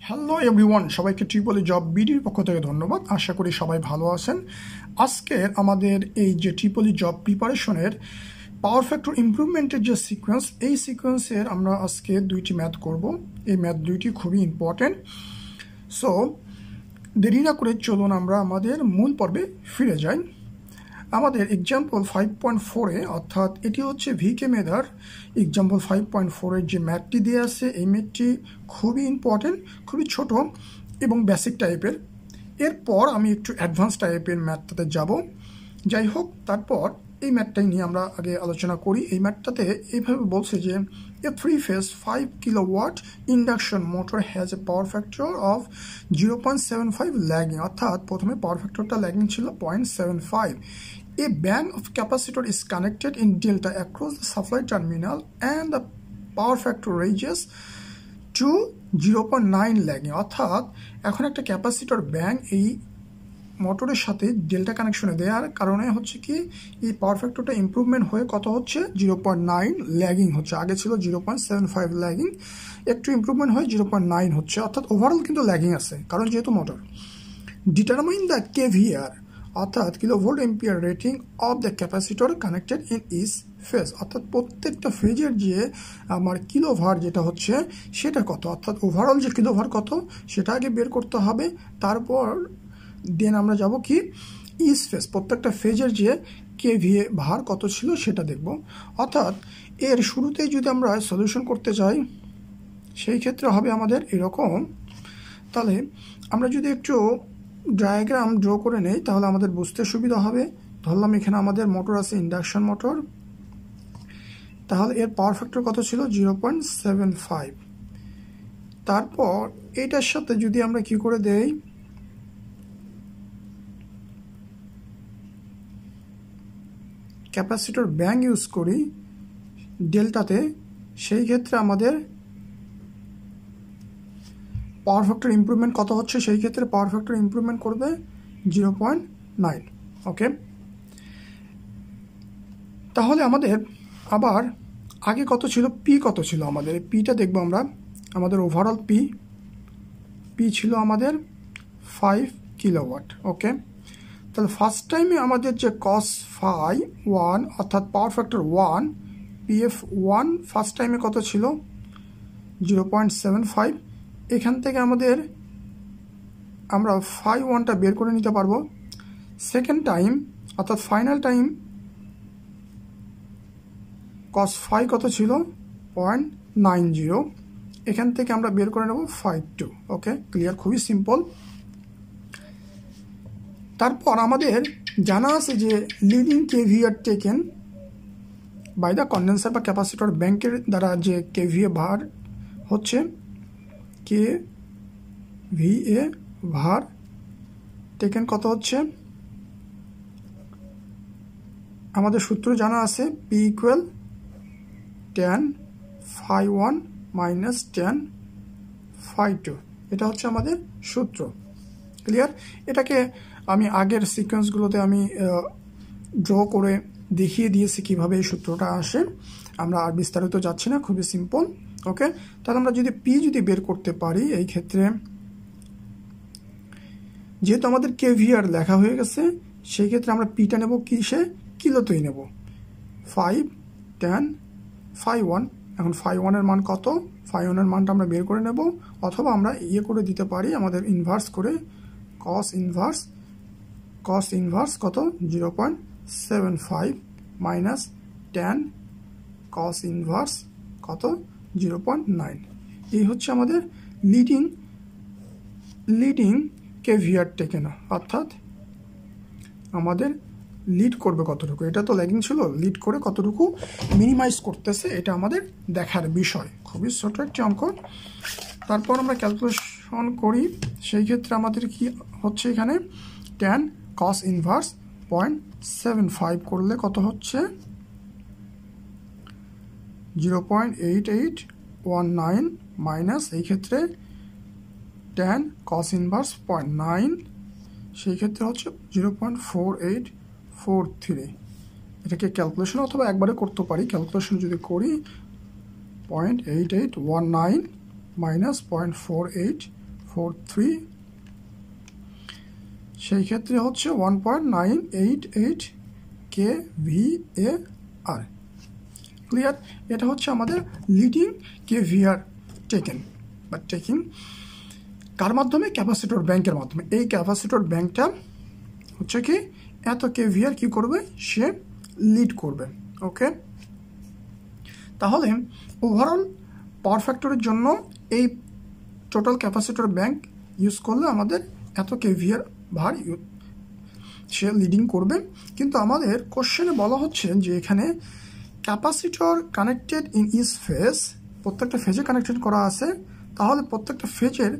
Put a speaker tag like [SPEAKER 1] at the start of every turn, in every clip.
[SPEAKER 1] Hello everyone, সবাইকে triple job বিডির পক্ষ থেকে ধন্যবাদ। আশা করি সবাই ভালো আছেন। আজকের আমাদের এই যে ট্রিপল জব প্রিপারেশনের পাওয়ার ফ্যাক্টর ইমপ্রুভমেন্টের যে সিকোয়েন্স, এই সিকোয়েন্সের আমরা আজকে দুইটি ম্যাথ করব। এই ম্যাথ দুইটি খুবই ইম্পর্টেন্ট। সো দেরি না করে চলুন আমরা আমাদের মূল পর্বে ফিরে যাই। আমাদের এক্সাম্পল 5.4-এ, অর্থাৎ এটি হচ্ছে ভিকে মেধার এক্সাম্পল 5.4-এর যে ম্যাথটি দিয়ে আছে, এই ম্যাথটি খুবই ইম্পর্টেন্ট, খুবই ছোট এবং বেসিক টাইপের। এরপর আমি একটু অ্যাডভান্স টাইপের ম্যাথটাতে যাব। যাই হোক, তারপর এই ম্যাথটাই নিয়ে আমরা আগে আলোচনা করি। এই ম্যাথটাতে এইভাবে বলছে যে এ 3-phase 5 kilowatt induction motor has a power factor of 0.75 lagging, অর্থাৎ প্রথমে পাওয়ার ফ্যাক্টরটা ল্যাগিং ছিল 0.75। A bank of capacitor is connected in delta across the supply terminal and the power factor ranges to 0.9 lagging, অর্থাৎ এখন একটা ক্যাপাসিটর ব্যাংক এই মোটরের সাথে delta কানেকশনে দেওয়ার কারণে হচ্ছে কি এই পাওয়ার ফ্যাক্টরটা ইমপ্রুভমেন্ট হয়ে কত হচ্ছে 0.9 ল্যাগিং হচ্ছে। আগে ছিল 0.75 ল্যাগিং, একটু ইমপ্রুভমেন্ট হয়ে 0.9 হচ্ছে, অর্থাৎ ওভারঅল কিন্তু ল্যাগিং আছে কারণ যেহেতু মোটর। ডিটারমাইন দ্য কেভিআর, অর্থাৎ kilovolt ampere rating of the capacitor connected in each phase, অর্থাৎ প্রত্যেকটা ফেজের যে আমার কিলোভার যেটা হচ্ছে সেটা কত, অর্থাৎ ওভারঅল যে কিলোভার কত সেটা আগে বের করতে হবে। তারপর দেন আমরা যাব কি ইচ ফেজ, প্রত্যেকটা ফেজের যে কেভিএ ভার কত ছিল সেটা দেখব। অর্থাৎ এর শুরুতেই যদি আমরা সলিউশন করতে চাই সেই ক্ষেত্রে হবে আমাদের এরকম। তাহলে আমরা যদি একটু ডায়াগ্রাম ড্র করে নেই তাহলে আমাদের বুঝতে সুবিধা হবে। ধরলাম এখানে আমাদের মোটর আছে, ইন্ডাকশন মোটর, তাহলে এর পাওয়ার ফ্যাক্টর কত ছিল 0.75। তারপর এইটার সাথে যদি আমরা কি করে দেই ক্যাপাসিটর ব্যাংক ইউজ করি ডেল্টাতে, সেই ক্ষেত্রে আমাদের পাওয়ার ফ্যাক্টর ইমপ্রুভমেন্ট কত হচ্ছে, সেই ক্ষেত্রে পাওয়ার ফ্যাক্টর ইমপ্রুভমেন্ট করবে 0.9। ওকে, তাহলে আমাদের আবার আগে কত ছিল, পি কত ছিল, আমাদের পিটা দেখবো আমরা। আমাদের ওভারঅল পি ছিল আমাদের 5 কিলোওয়াট। ওকে, তাহলে ফার্স্ট টাইমে আমাদের যে কস ফাই 1 অর্থাৎ পাওয়ার ফ্যাক্টর 1 পিএফ 1 ফার্স্ট টাইমে কত ছিল 0.75। এখান থেকে আমাদের আমরা ফাই 1টা বের করে নিতে পারবো। সেকেন্ড টাইম অর্থাৎ ফাইনাল টাইম কস ফাই কত ছিল 0.90, এখান থেকে আমরা বের করে নেব 5.2। ওকে, ক্লিয়ার, খুবই সিম্পল। তারপর আমাদের জানা আছে যে leading KVAR taken by the condenser বা ক্যাপাসিটর ব্যাংকের দ্বারা যে কেভিএ ভার হচ্ছে কেভিএ ভার টেকেন কত হচ্ছে, আমাদের সূত্র জানা আছে P equal tan phi 1 minus tan phi 2, এটা হচ্ছে আমাদের সূত্র। ক্লিয়ার, এটাকে আমি আগের সিকোয়েন্সগুলোতে আমি ড্র করে দেখিয়ে দিয়েছি কিভাবে এই সূত্রটা আসে, আমরা আর বিস্তারিত যাচ্ছি না, খুবই সিম্পল। ওকে, তাহলে আমরা যদি পি যদি বের করতে পারি, এই ক্ষেত্রে যেহেতু আমাদের কেভিআর লেখা হয়ে গেছে সেই ক্ষেত্রে আমরা পিটা নেব কিসে, কিলোতেই নেব 5 tan phi 1। এখন phi 1 এর মান কত, phi 1 এর মানটা আমরা বের করে নেব, অথবা আমরা ইয়ে করে দিতে পারি আমাদের ইনভার্স করে cos ইনভার্স কত 0.75 মাইনাস tan cos ইনভার্স কত 0.9। এই হচ্ছে আমাদের লিডিং কেভিআর টেকেন, অর্থাৎ আমাদের লিড করবে কতটুকু, এটা তো ল্যাগিং ছিল, লিড করে কতটুকু মিনিমাইজ করতেছে এটা আমাদের দেখার বিষয়। খুবই ছোট একটি অঙ্ক। তারপর আমরা ক্যালকুলেশন করি, সেই ক্ষেত্রে আমাদের কি হচ্ছে এখানে tan cos ইনভার্স 0.75 করলে কত হচ্ছে 0.8819 মাইনাস এই ক্ষেত্রে tan cos ইনভার্স 0.9, সেই ক্ষেত্রে হচ্ছে 0.4843। এটাকে ক্যালকুলেশন অথবা একবারে করতে পারি। ক্যালকুলেশন যদি করি 0.8819 মাইনাস 0.48 43, সেই ক্ষেত্রে হচ্ছে 1.988 kVAR। ক্লিয়ার? এটা হচ্ছে আমাদের লিডিং kVAR টেকেন বা টেকিং কার মাধ্যমে? ক্যাপাসিটর ব্যাংকের মাধ্যমে। এই ক্যাপাসিটর ব্যাংকটা হচ্ছে কি এত kVAR কি করবে? সে লিড করবে। ওকে, তাহলে ওভারঅল পাওয়ার ফ্যাক্টরের জন্য এই টোটাল ক্যাপাসিটর ব্যাংক ইউজ করলে আমাদের এত kVAR ভার সে লিডিং করবে। কিন্তু আমাদের কোশ্চেনে বলা হচ্ছে যে এখানে capacitor connected in each phase, প্রত্যেকটা ফেজে কানেক্টেড করা আছে, তাহলে প্রত্যেকটা ফেজের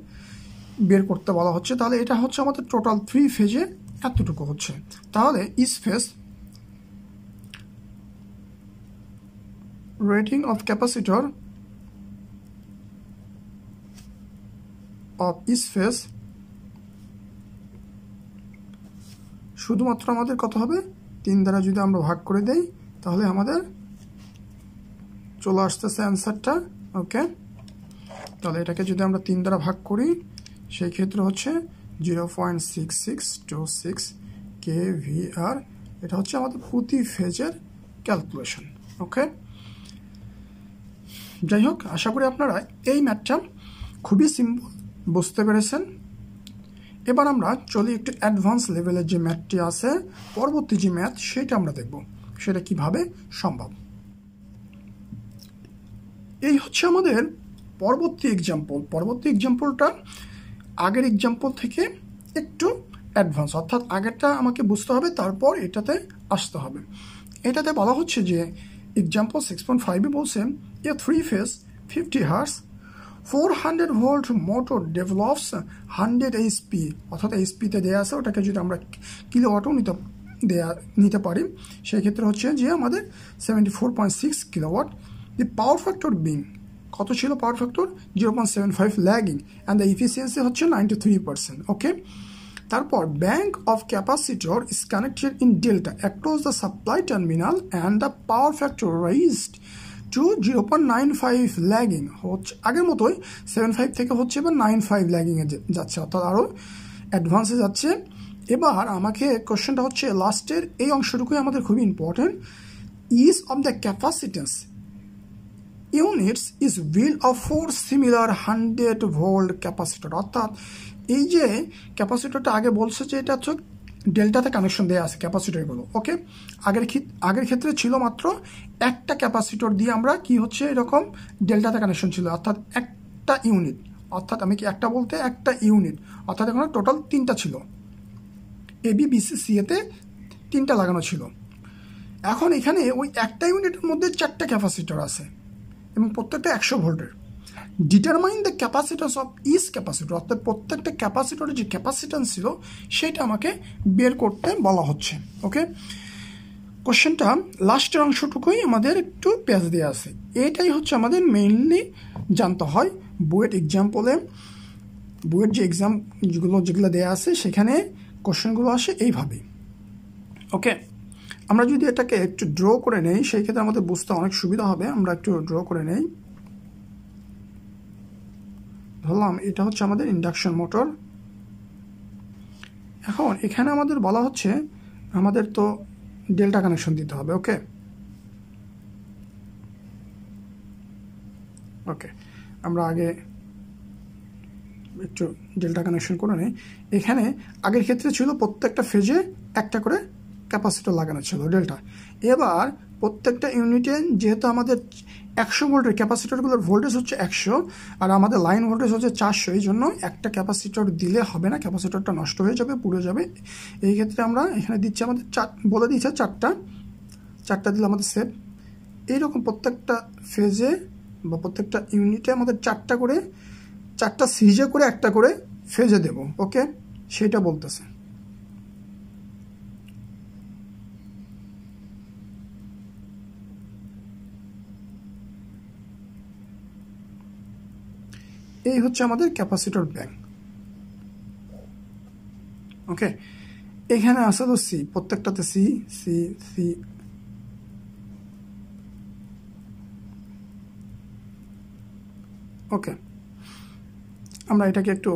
[SPEAKER 1] বের করতে বলা হচ্ছে। তাহলে এটা হচ্ছে আমাদের টোটাল 3 ফেজে এতটুকু হচ্ছে। তাহলে each phase rating of capacitor of each phase শুধুমাত্র আমাদের কত হবে? 3 দ্বারা যদি আমরা ভাগ করে দেই তাহলে আমাদের চলে আসতেছে অ্যান্সারটা। ওকে, তাহলে এটাকে যদি আমরা 3 দ্বারা ভাগ করি সেই ক্ষেত্রে হচ্ছে 0.6626 kVAR। এটা হচ্ছে আমাদের প্রতি ফেজের ক্যালকুলেশন। ওকে, যাই হোক, আশা করি আপনারা এই ম্যাথটা খুবই সিম্পল বুঝতে পেরেছেন। এবার আমরা চলি একটু অ্যাডভান্স লেভেলের যে ম্যাথটি আছে, পরবর্তী যে ম্যাথ সেটা আমরা দেখব সেটা কিভাবে সম্ভব। এই হচ্ছে আমাদের পরবর্তী এক্সাম্পল। পরবর্তী এক্সাম্পলটা আগের এক্সাম্পল থেকে একটু অ্যাডভান্স, অর্থাৎ আগেরটা আমাকে বুঝতে হবে তারপর এটাতে আসতে হবে। এটাতে বলা হচ্ছে যে এক্সাম্পল 6.5 বলছে a 3 phase 50 hertz 400 volt motor develops 100 HP, অর্থাৎ এইচপিতে দেওয়া আছে, ওটাকে যদি আমরা কিলোওয়াটও নিতে পারি সেই ক্ষেত্রে হচ্ছে যে আমাদের 74.6 kilowatt. The power factor being কত ছিল? Power factor 0.75 lagging and the efficiency হচ্ছে 93%। ওকে, তারপর bank of capacitor is connected in delta across the supply terminal and the power factor raised to 0.95 lagging, হচ্ছে আগের মতোই 75 থেকে হচ্ছে এবার 95 ল্যাগিংয়ে যাচ্ছে, অর্থাৎ আরও অ্যাডভান্সে যাচ্ছে। এবার আমাকে কোশ্চেনটা হচ্ছে লাস্টের এই অংশটুকুই আমাদের খুবই important. Is of the capacitance units is will of 4 similar 100 volt capacitor, অর্থাৎ এই যে ক্যাপাসিটরটা আগে বলছে যে এটা হচ্ছে ডেল্টাতে কানেকশন দেওয়া আছে ক্যাপাসিটরগুলো। ওকে, আগের ক্ষেত্রে ছিল মাত্র একটা ক্যাপাসিটর দিয়ে আমরা কি হচ্ছে এরকম ডেল্টাতে কানেকশন ছিল, অর্থাৎ একটা ইউনিট, অর্থাৎ আমি কি একটা বলতে একটা ইউনিট, অর্থাৎ এখানে টোটাল 3টা ছিল, এবি বিসি সিএতে 3টা লাগানো ছিল। এখন এখানে ওই একটা ইউনিটের মধ্যে 4টা ক্যাপাসিটর আছে এবং প্রত্যেকটা 100 ভোল্টের। Determine the capacitance of each capacitor, অর্থাৎ প্রত্যেকটা ক্যাপাসিটরের যে ক্যাপাসিট্যান্স ছিল সেটা আমাকে বের করতে বলা হচ্ছে। ওকে, কোশ্চেনটা লাস্টের অংশটুকুই আমাদের একটু পেজ দেওয়া আছে, এটাই হচ্ছে আমাদের মেইনলি জানতে হয় বুয়েট এক্সাম্পলে। বুয়েট যে যেগুলো দেওয়া আছে সেখানে কোশ্চেনগুলো আসে এইভাবেই। ওকে, আমরা যদি এটাকে একটু ড্র করে নেই সেই ক্ষেত্রে আমাদের বুঝতে অনেক সুবিধা হবে। আমরা একটু ড্র করে নেই, ধরলাম এটা হচ্ছে আমাদের ইন্ডাকশন মোটর। এখন এখানে আমাদের বলা হচ্ছে আমাদের তো ডেল্টা কানেকশন দিতে হবে। ওকে, ওকে, আমরা আগে একটু ডেল্টা কানেকশন করে নিই। এখানে আগের ক্ষেত্রে ছিল প্রত্যেকটা ফেজে একটা করে ক্যাপাসিটর লাগানো ছিল ডেল্টা। এবার প্রত্যেকটা ইউনিটে যেহেতু আমাদের 100 ভোল্টের ক্যাপাসিটরগুলোর ভোল্টেজ হচ্ছে 100 আর আমাদের লাইন ভোল্টেজ হচ্ছে 400, এই জন্য একটা ক্যাপাসিটর দিলে হবে না, ক্যাপাসিটরটা নষ্ট হয়ে যাবে, পুড়ে যাবে। এই ক্ষেত্রে আমরা এখানে দিচ্ছি আমাদের বলে দিচ্ছে 4টা দিলে আমাদের সেভ। এইরকম প্রত্যেকটা ফেজে বা প্রত্যেকটা ইউনিটে আমাদের 4টা সিরিজে করে একটা করে ফেজে দেব। ওকে, সেটা বলতেছে। এই হচ্ছে আমাদের ক্যাপাসিটর ব্যাংক। ওকে, এখানে আছে তো সি, প্রত্যেকটাতে সি সি সি। ওকে, আমরা এটাকে একটু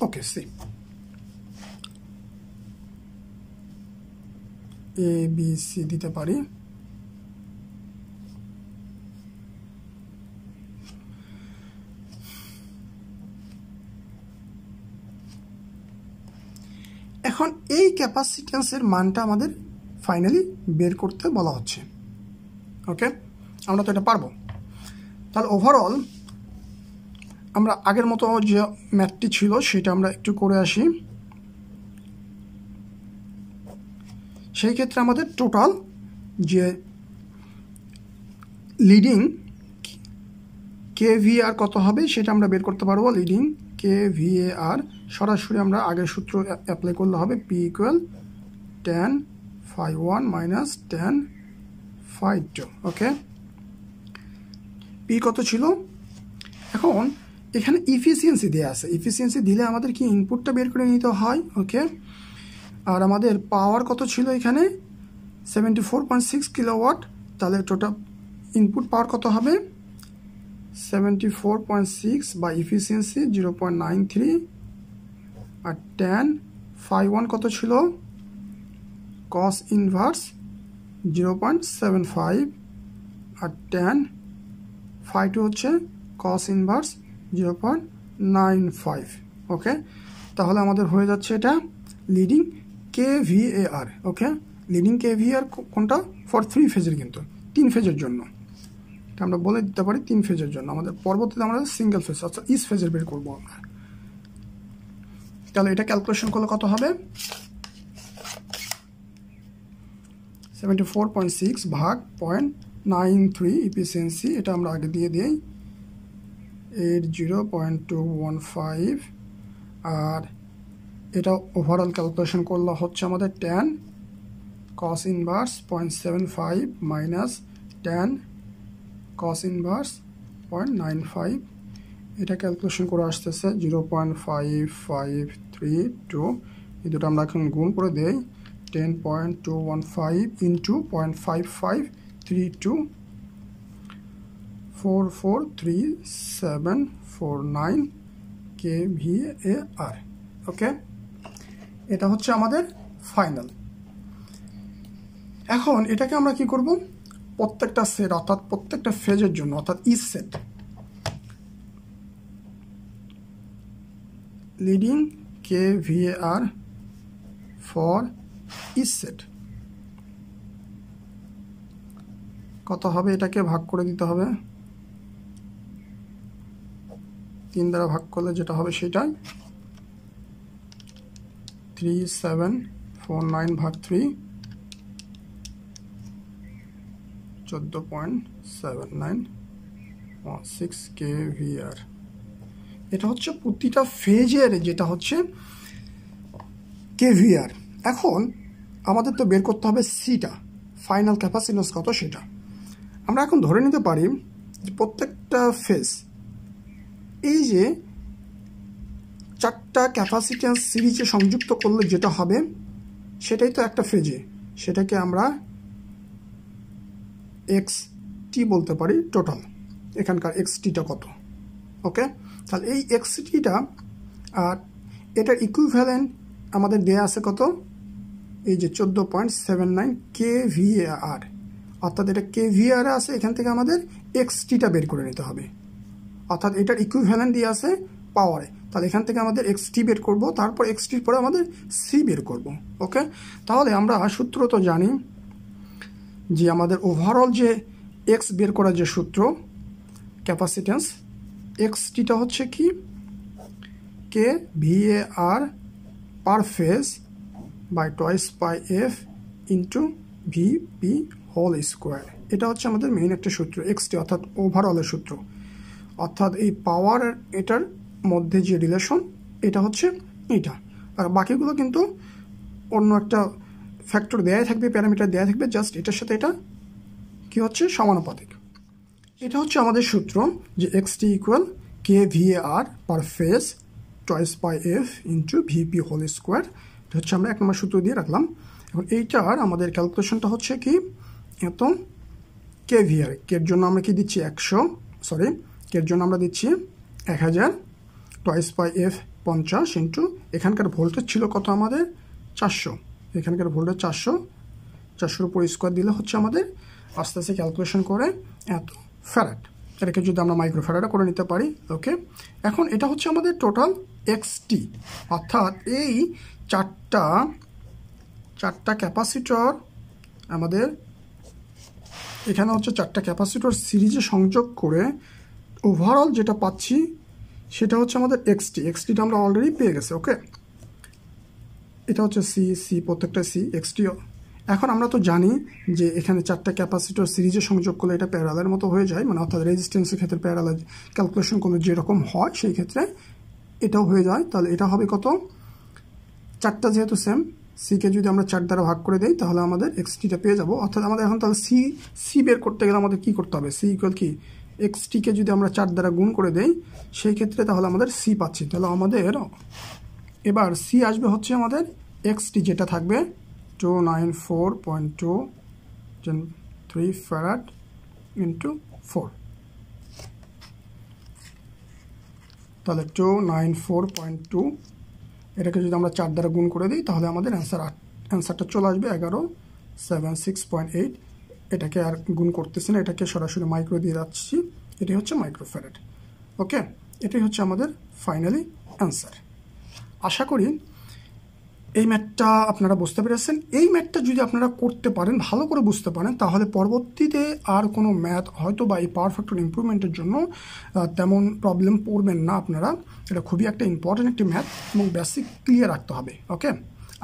[SPEAKER 1] ওকে সি এ বি সি দিতে পারি। এখন এই ক্যাপাসিট্যান্সের মানটা আমাদের ফাইনালি বের করতে বলা হচ্ছে। ওকে, আমরা তো এটা পারবো। তাহলে ওভারঅল আমরা আগের মতো যে ম্যাথটি ছিল সেটা আমরা একটু করে আসি। সেই ক্ষেত্রে আমাদের টোটাল যে লিডিং KVAR কত হবে সেটা আমরা বের করতে পারবো। লিডিং KVAR সরাসরি আমরা আগের সূত্র অ্যাপ্লাই করলে হবে P = tan phi1 minus tan phi2। ওকে, P কত ছিল? এখন এখানে ইফিসিয়েন্সি দেওয়া আছে, ইফিসিয়েন্সি দিলে আমাদের কি ইনপুটটা বের করে নিতে হয়। ওকে, আর আমাদের পাওয়ার কত ছিল এখানে 74.6 কিলোওয়াট। তাহলে টোটাল ইনপুট পাওয়ার কত হবে 74.6 বা ইফিসিয়েন্সি 0.93। আর tan phi1 কত ছিল cos ইনভার্স 0.75। আর tan phi2 হচ্ছে cos ইনভার্স 0.95। ওকে, তাহলে আমাদের হয়ে যাচ্ছে এটা লিডিং KVAR। ওকে, লিডিং KVAR কোনটা ফর 3 ফেজের, কিন্তু 3 ফেজের জন্য এটা আমরা বলে দিতে পারি 3 ফেজের জন্য। আমাদের পরবর্তীতে আমরা সিঙ্গেল ফেজ অর্থাৎ ইস ফেজের বের করবো আমরা। তাহলে এটা ক্যালকুলেশন করলে কত হবে 74.6 ভাগ 0.93 ইফিসিয়েন্সি, এটা আমরা আগে দিয়ে দিই 80.215। আর এটা ওভারঅল ক্যালকুলেশন করলে হচ্ছে আমাদের tan cos inverse 0.75 minus tan cos inverse 0.95। এটা ক্যালকুলেশন করে আসতেছে 0.5532। এই দুটো আমরা এখন গুণ করে দেই 10.215 ইন্টু 0.5532 443749 KVAR। ওকে, এটা হচ্ছে আমাদের ফাইনাল। এখন এটাকে আমরা কি করব প্রত্যেকটা সেট অর্থাৎ প্রত্যেকটা ফেজের জন্য অর্থাৎ each set leading KVAR for each set কত হবে এটাকে ভাগ করে দিতে হবে। 3 দ্বারা ভাগ করলে যেটা হবে সেটাই 3749 ভাগ 3 14.7916 KVAR। এটা হচ্ছে প্রতিটা ফেজের যেটা হচ্ছে KVAR। এখন আমাদের তো বের করতে হবে সিটা ফাইনাল ক্যাপাসিট্যান্স কত সেটা। আমরা এখন ধরে নিতে পারি যে প্রত্যেকটা ফেজ এই যে 4টা ক্যাপাসিট্যান্স সিরিজে সংযুক্ত করলে যেটা হবে সেটাই তো একটা ফেজে, সেটাকে আমরা XT বলতে পারি টোটাল। এখানকার XTটা কত। ওকে, তাহলে এই XTটা আর এটার ইকুইভ্যালেন্ট আমাদের দেয়া আছে কত এই যে 14.79 KVAR, অর্থাৎ এটা KVAR আছে। এখান থেকে আমাদের XTটা বের করে নিতে হবে, অর্থাৎ এটার ইকুইভ্যালেন্ট দিয়ে আছে পাওয়ারে। তাহলে এখান থেকে আমাদের XT বের করব, তারপর XTর পরে আমাদের C বের করব। ওকে, তাহলে আমরা সূত্র তো জানি যে আমাদের ওভারঅল যে X বের করার যে সূত্র ক্যাপাসিট্যান্স XTটা হচ্ছে কি KVAR per phase by twice by F into VP whole square. এটা হচ্ছে আমাদের মেইন একটা সূত্র XT অর্থাৎ ওভারঅলের সূত্র, অর্থাৎ এই পাওয়ার এটার মধ্যে যে রিলেশন এটা হচ্ছে এটা। আর বাকিগুলো কিন্তু অন্য একটা ফ্যাক্টর দেয়া থাকবে, প্যারামিটার দেয়া থাকবে, জাস্ট এটার সাথে এটা কি হচ্ছে সমানুপাতিক। এটা হচ্ছে আমাদের সূত্র যে XT equal KVAR per phase twice by F into VP whole square. এটা হচ্ছে আমরা 1 নম্বর সূত্র দিয়ে রাখলাম। এখন এইটার আমাদের ক্যালকুলেশনটা হচ্ছে কি এত KVAR এর জন্য আমরা কি দিচ্ছি 100 সরি কের জন্য আমরা দিচ্ছি 1000 টয়েস বাই এফ 50 ইন্টু এখানকার ভোল্টেজ ছিল কত আমাদের 400, এখানকার ভোল্টেজ 400 উপর স্কোয়ার দিলে হচ্ছে আমাদের আস্তে আস্তে ক্যালকুলেশন করে এত ফ্যারাড, এটাকে যদি আমরা মাইক্রো ফ্যারাডে করে নিতে পারি। ওকে, এখন এটা হচ্ছে আমাদের টোটাল এক্সটি, অর্থাৎ এই চারটা ক্যাপাসিটর আমাদের এখানে হচ্ছে 4টা ক্যাপাসিটর সিরিজে সংযোগ করে ওভারঅল যেটা পাচ্ছি সেটা হচ্ছে আমাদের এক্সটিটা আমরা অলরেডি পেয়ে গেছি। ওকে, এটা হচ্ছে সি প্রত্যেকটা সি এক্সটি। এখন আমরা তো জানি যে এখানে 4টা ক্যাপাসিটর সিরিজে সংযোগ করলে এটা প্যারালালের মতো হয়ে যায়, মানে অর্থাৎ রেজিস্ট্যান্সের ক্ষেত্রে প্যারালাল ক্যালকুলেশন করলে যেরকম হয় সেই ক্ষেত্রে এটাও হয়ে যায়। তাহলে এটা হবে কত, 4টা যেহেতু সেম, সিকে যদি আমরা 4 দ্বারা ভাগ করে দিই তাহলে আমাদের এক্সটিটা পেয়ে যাবো। অর্থাৎ আমাদের এখন তাহলে সি বের করতে গেলে আমাদের কী করতে হবে, সি ইকুয়াল কি এক্সটিকে যদি আমরা 4 দ্বারা গুণ করে দেই সেই ক্ষেত্রে তাহলে আমাদের সি পাচ্ছি। তাহলে আমাদের এবার সি আসবে হচ্ছে আমাদের এক্সটি, যেটা থাকবে 294.23 ফ্যারাড ইন্টু 4, তাহলে 294.2, এটাকে যদি আমরা 4 দ্বারা গুণ করে দিই তাহলে আমাদের অ্যান্সারটা চলে আসবে 1176.8। এটাকে আর গুণ করতেছি না, এটাকে সরাসরি মাইক্রো দিয়ে যাচ্ছি, এটাই হচ্ছে মাইক্রো ফ্যারাড। ওকে, এটাই হচ্ছে আমাদের ফাইনালি অ্যান্সার। আশা করি এই ম্যাথটা আপনারা বুঝতে পেরেছেন। এই ম্যাথটা যদি আপনারা করতে পারেন, ভালো করে বুঝতে পারেন, তাহলে পরবর্তীতে আর কোনো ম্যাথ হয়তো বা এই পাওয়ার ফ্যাক্টর ইমপ্রুভমেন্টের জন্য তেমন প্রবলেম পড়বেন না আপনারা। এটা খুবই একটা ইম্পর্টেন্ট একটি ম্যাথ এবং বেসিক ক্লিয়ার রাখতে হবে। ওকে,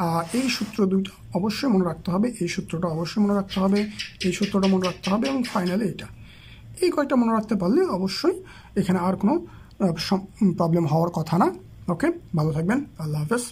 [SPEAKER 1] আর এই সূত্র দুইটা অবশ্যই মনে রাখতে হবে, এই সূত্রটা অবশ্যই মনে রাখতে হবে, এই সূত্রটা মনে রাখতে হবে এবং ফাইনালি এটা, এই কয়েকটা মনে রাখতে পারলে অবশ্যই এখানে আর কোনো প্রবলেম হওয়ার কথা না। ওকে, ভালো থাকবেন, আল্লাহ হাফেজ।